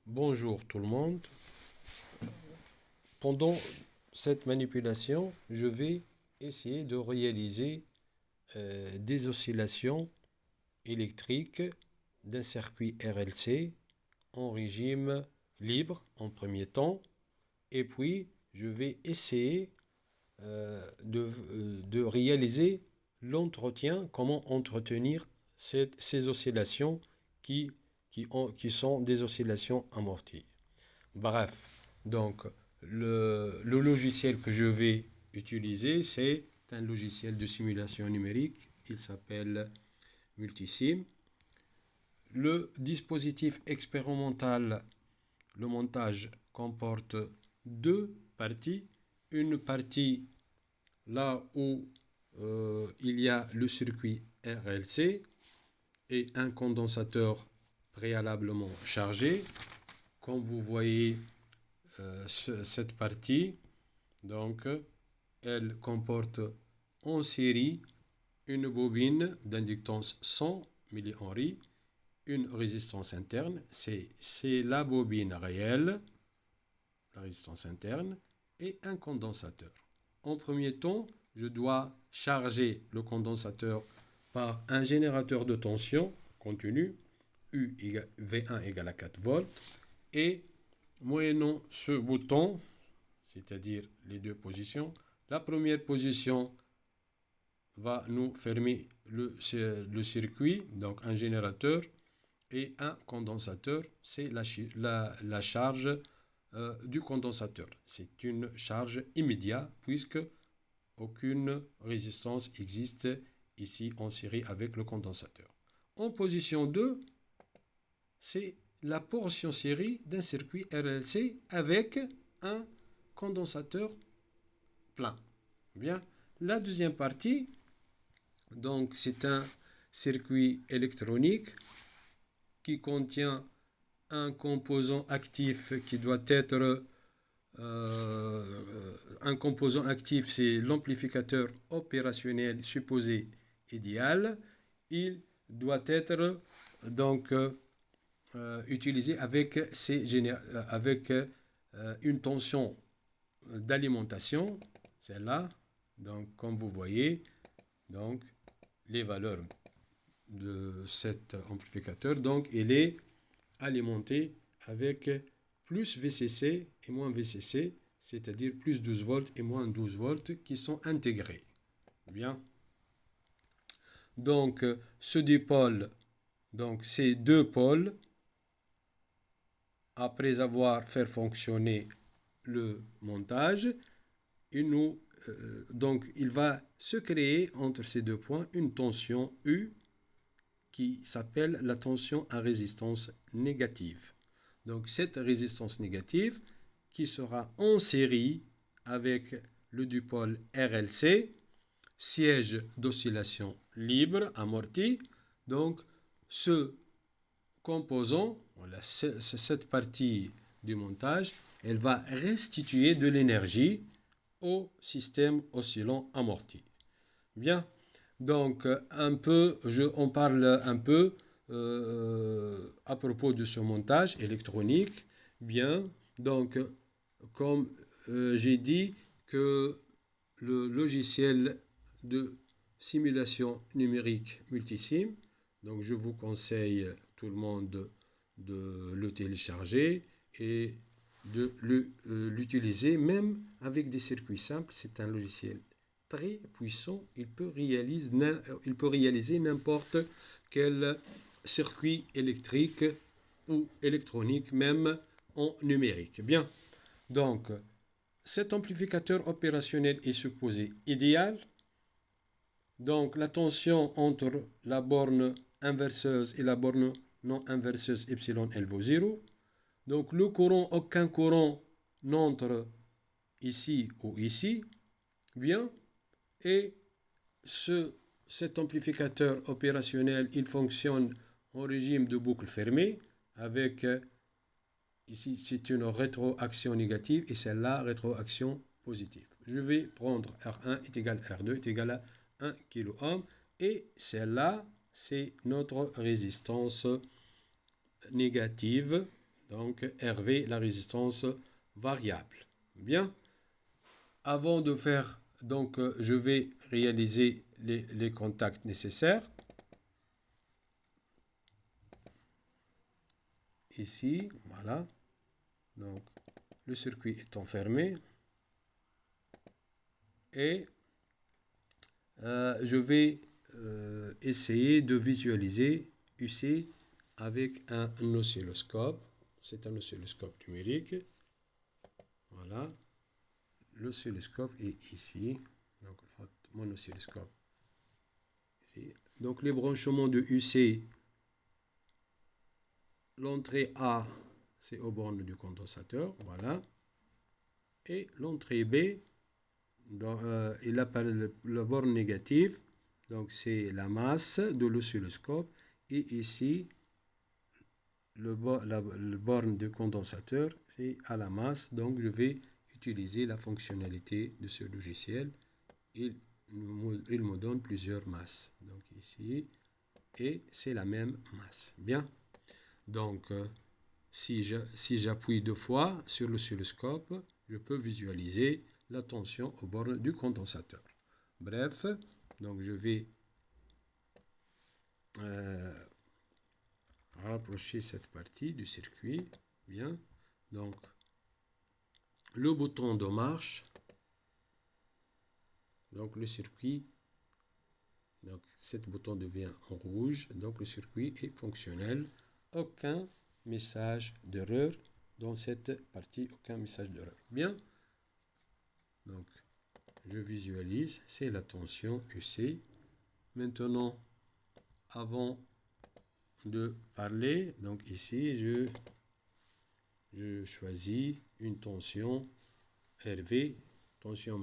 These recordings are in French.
Bonjour tout le monde. Pendant cette manipulation, je vais essayer de réaliser des oscillations électriques d'un circuit RLC en régime libre en premier temps, et puis je vais essayer de réaliser l'entretien, comment entretenir ces oscillations qui, qui sont des oscillations amorties. Bref, donc le logiciel que je vais utiliser, c'est un logiciel de simulation numérique. Il s'appelle Multisim. Le dispositif expérimental, le montage, comporte deux parties. Une partie là où il y a le circuit RLC et un condensateur préalablement chargé. Comme vous voyez, cette partie, donc, elle comporte en série une bobine d'inductance 100 millihenry, une résistance interne, c'est la bobine réelle, la résistance interne, et un condensateur. En premier temps, je dois charger le condensateur par un générateur de tension continue, V1 égale à 4 volts, et moyennant ce bouton, c'est-à-dire les deux positions, la première position va nous fermer le circuit, donc un générateur, et un condensateur, c'est la charge du condensateur. C'est une charge immédiate puisque aucune résistance existe ici en série avec le condensateur. En position 2, c'est la portion série d'un circuit RLC avec un condensateur plein. Bien. La deuxième partie, donc, c'est un circuit électronique qui contient un composant actif qui doit être un composant actif, c'est l'amplificateur opérationnel supposé idéal. Il doit être donc utilisé avec, avec une tension d'alimentation, celle-là. Donc, comme vous voyez, donc les valeurs de cet amplificateur, donc il est alimenté avec plus VCC et moins VCC, c'est-à-dire plus 12 volts et moins 12 volts qui sont intégrés. Bien. Donc, ce dipôle, donc ces deux pôles, après avoir fait fonctionner le montage, donc il va se créer entre ces deux points une tension U qui s'appelle la tension à résistance négative. Donc cette résistance négative qui sera en série avec le dipôle RLC, siège d'oscillation libre amorti. Donc ce composant, cette partie du montage, elle va restituer de l'énergie au système oscillant amorti. Bien, donc on parle un peu à propos de ce montage électronique. Bien, donc comme j'ai dit que le logiciel de simulation numérique Multisim, donc je vous conseille tout le monde de le télécharger et de l'utiliser même avec des circuits simples. C'est un logiciel très puissant. Il peut réaliser n'importe quel circuit électrique ou électronique, même en numérique. Bien, donc cet amplificateur opérationnel est supposé idéal. Donc la tension entre la borne inverseuse et la borne non inverseuse epsilon elle vaut 0. Donc le courant, aucun courant n'entre ici ou ici. Bien. Et cet amplificateur opérationnel, il fonctionne en régime de boucle fermée avec, ici c'est une rétroaction négative et celle-là rétroaction positive. Je vais prendre R1 est égal à R2 est égal à 1 kΩ et celle-là c'est notre résistance négative. Donc RV, la résistance variable. Bien. Avant de faire, donc je vais réaliser les contacts nécessaires. Ici, voilà. Donc le circuit est enfermé. Et je vais essayer de visualiser UC avec un oscilloscope. C'est un oscilloscope numérique. Voilà. L'oscilloscope est ici. Donc, mon oscilloscope ici. Donc, les branchements de UC, l'entrée A, c'est aux bornes du condensateur. Voilà. Et l'entrée B, il appelle la borne négative. Donc, c'est la masse de l'oscilloscope. Et ici, le borne du condensateur, c'est à la masse. Donc, je vais utiliser la fonctionnalité de ce logiciel. Il me donne plusieurs masses. Donc, ici, et c'est la même masse. Bien. Donc, si j'appuie 2 fois sur l'oscilloscope, je peux visualiser la tension aux bornes du condensateur. Bref, donc je vais rapprocher cette partie du circuit. Bien. Donc, le bouton de marche. Donc, le circuit. Donc, ce bouton devient en rouge. Donc, le circuit est fonctionnel. Aucun message d'erreur dans cette partie. Aucun message d'erreur. Bien. Donc, je visualise. C'est la tension UC. Maintenant, avant de parler, donc ici, je choisis une tension RV, tension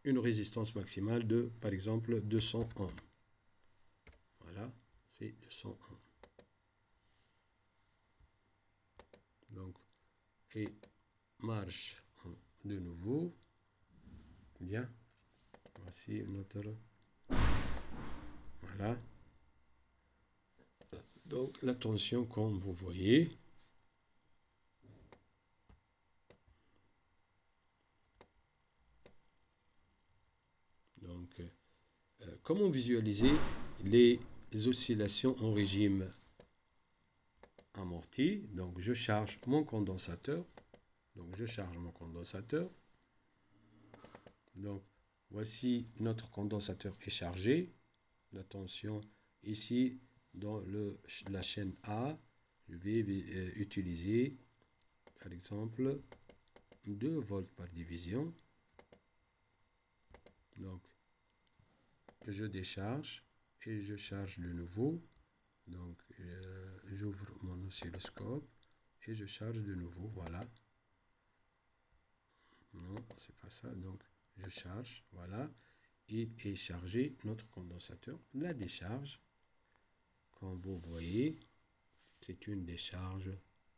une résistance maximale de, par exemple, 200 ohms. Voilà, c'est 200 ohms. Donc, et marche de nouveau. Bien. Voici notre... Voilà. Donc, la tension, comme vous voyez, donc, comment visualiser les oscillations en régime amorti? Donc, je charge mon condensateur. Donc, voici notre condensateur est chargé. La tension ici, dans la chaîne A, je vais utiliser, par exemple, 2 volts par division. Donc, je décharge et je charge de nouveau. Donc, j'ouvre mon oscilloscope et je charge de nouveau. Voilà. Non, c'est pas ça. Donc, je charge. Voilà. Il est chargé, notre condensateur. La décharge, comme vous voyez, c'est une décharge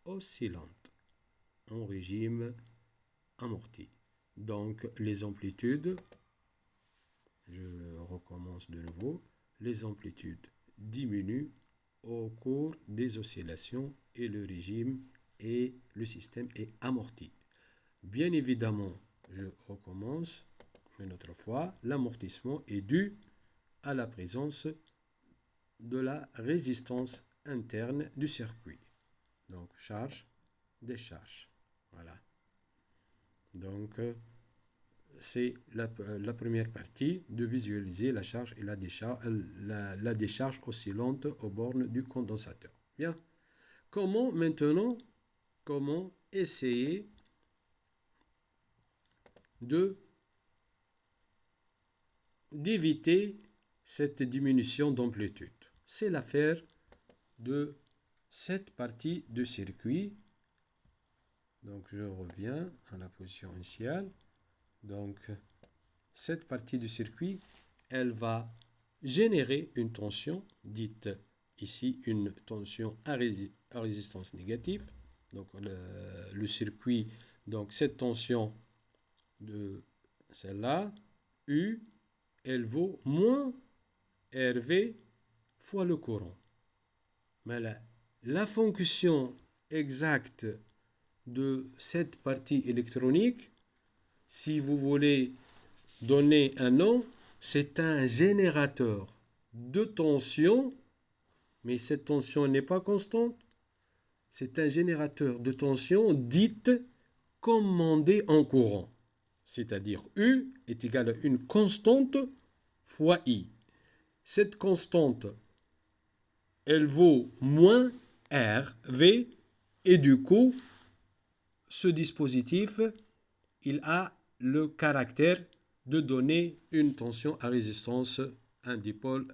oscillante en régime amorti. Donc, les amplitudes, je recommence de nouveau, les amplitudes diminuent au cours des oscillations et le régime et le système est amorti. Bien évidemment, je recommence une autre fois, l'amortissement est dû à la présence de la résistance interne du circuit. Donc, charge, décharge. Voilà. Donc, c'est la première partie de visualiser la charge et la décharge oscillante aux bornes du condensateur. Bien. Comment essayer d'éviter cette diminution d'amplitude? C'est l'affaire de cette partie du circuit. Donc, je reviens à la position initiale. Donc, cette partie du circuit, elle va générer une tension, dite ici une tension à résistance négative. Donc, le circuit, donc cette tension de celle-là, U, elle vaut moins RV fois le courant. Mais la fonction exact de cette partie électronique, si vous voulez donner un nom, c'est un générateur de tension, mais cette tension n'est pas constante. C'est un générateur de tension dite commandée en courant. C'est-à-dire U est égal à une constante fois I. Cette constante, elle vaut moins RV, et du coup, ce dispositif, il a le caractère de donner une tension à résistance un dipôle,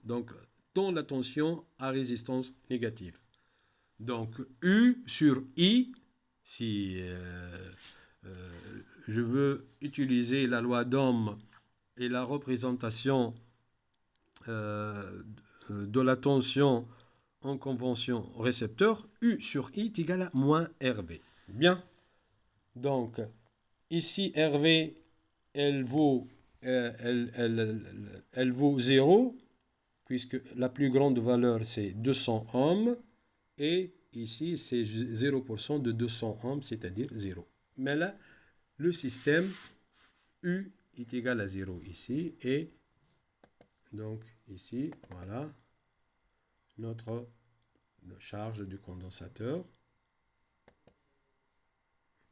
donc dont la tension à résistance négative. Donc U sur I, si je veux utiliser la loi d'Ohm et la représentation de la tension en convention récepteur, U sur I est égal à moins RV. Bien. Donc, ici, RV, elle vaut 0, puisque la plus grande valeur, c'est 200 ohms. Et ici, c'est 0% de 200 ohms, c'est-à-dire 0. Mais là, le système U est égal à 0 ici. Et donc, ici, voilà, notre charge du condensateur.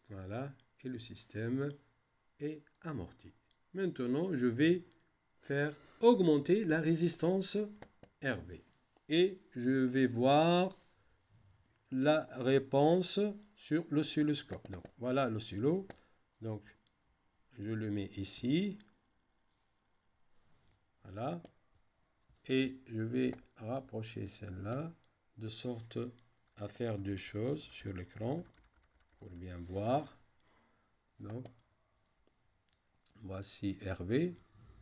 Voilà, et le système est amorti. Maintenant, je vais faire augmenter la résistance RV. Et je vais voir la réponse sur l'oscilloscope. Donc, voilà l'oscillo. Donc, je le mets ici. Voilà. Et je vais rapprocher celle-là de sorte à faire deux choses sur l'écran pour bien voir. Donc, voici RV.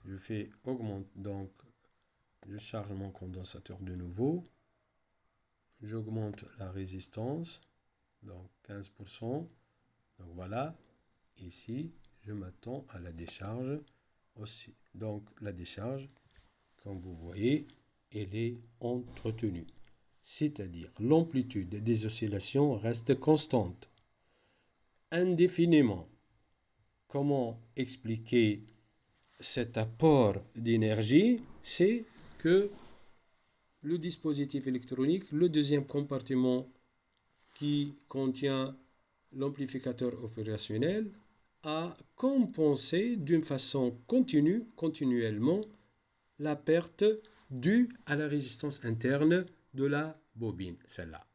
Je fais augmenter, donc je charge mon condensateur de nouveau. J'augmente la résistance, donc 15%. Donc voilà, ici, je m'attends à la décharge aussi. Donc la décharge, comme vous voyez, elle est entretenue. C'est-à-dire l'amplitude des oscillations reste constante indéfiniment. Comment expliquer cet apport d'énergie? C'est que le dispositif électronique, le deuxième compartiment qui contient l'amplificateur opérationnel, a compensé d'une façon continuellement, la perte due à la résistance interne de la bobine, celle-là.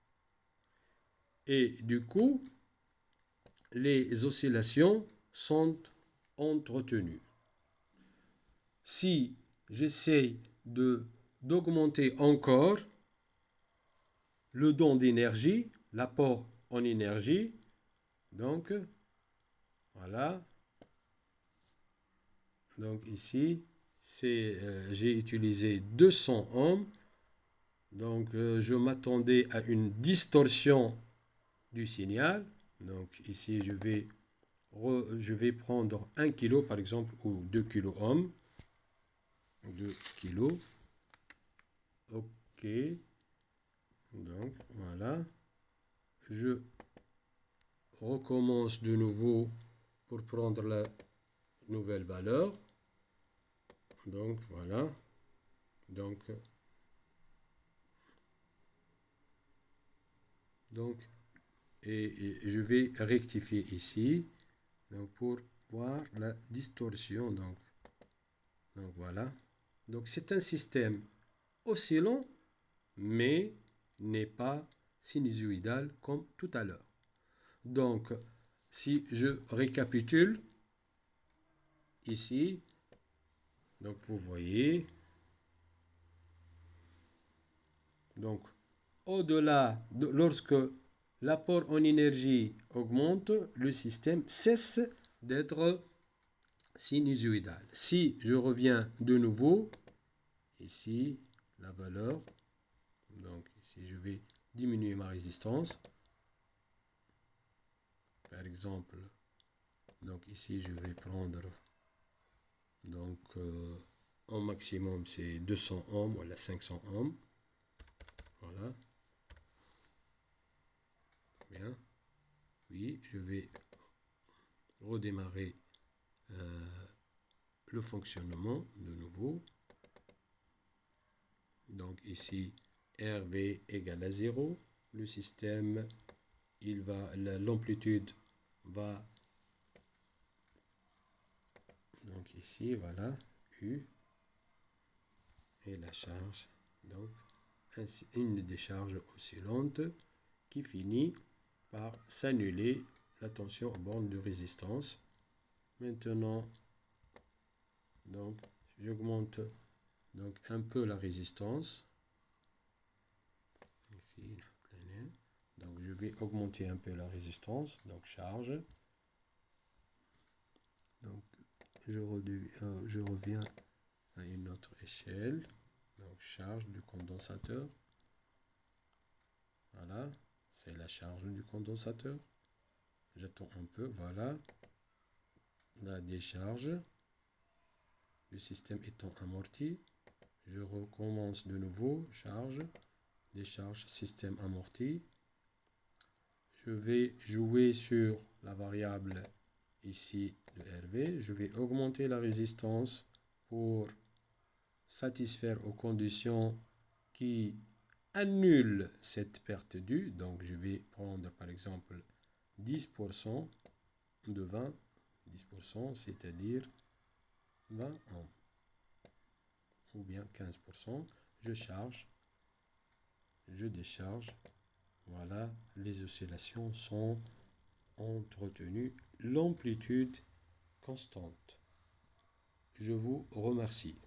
Et du coup, les oscillations sont entretenues. Si j'essaie d'augmenter encore le don d'énergie, l'apport en énergie, donc voilà, donc ici j'ai utilisé 200 ohms, donc je m'attendais à une distorsion du signal, donc ici je vais prendre 1 kg par exemple ou 2 kilo ohms, 2 kg, ok, donc voilà, je recommence de nouveau pour prendre la nouvelle valeur. Donc voilà. Donc et je vais rectifier ici. Donc pour voir la distorsion. Donc voilà. Donc c'est un système oscillant, mais n'est pas sinusoïdal comme tout à l'heure. Donc si je récapitule ici, donc vous voyez, donc au-delà, lorsque l'apport en énergie augmente, le système cesse d'être sinusoïdal. Si je reviens de nouveau, ici, la valeur, donc ici je vais diminuer ma résistance. Par exemple, donc ici je vais prendre, donc en maximum c'est 200 ohms, voilà 500 ohms. Voilà. Puis, je vais redémarrer le fonctionnement de nouveau. Donc ici, RV égale à 0. Le système, l'amplitude va, donc ici, voilà, U, et la charge, donc une décharge oscillante qui finit par s'annuler la tension aux bornes de résistance. Maintenant, donc, j'augmente donc un peu la résistance. Ici, donc je vais augmenter un peu la résistance, donc charge. Donc je reviens à une autre échelle, donc charge du condensateur. Voilà, c'est la charge du condensateur. J'attends un peu, voilà. La décharge. Le système étant amorti, je recommence de nouveau, charge, décharge, système amorti. Je vais jouer sur la variable ici de RV. Je vais augmenter la résistance pour satisfaire aux conditions qui annulent cette perte d'U. Donc je vais prendre par exemple 10% de 20, 10%, c'est-à-dire 20 ohms, ou bien 15%. Je charge, je décharge. Voilà, les oscillations sont entretenues, l'amplitude constante. Je vous remercie.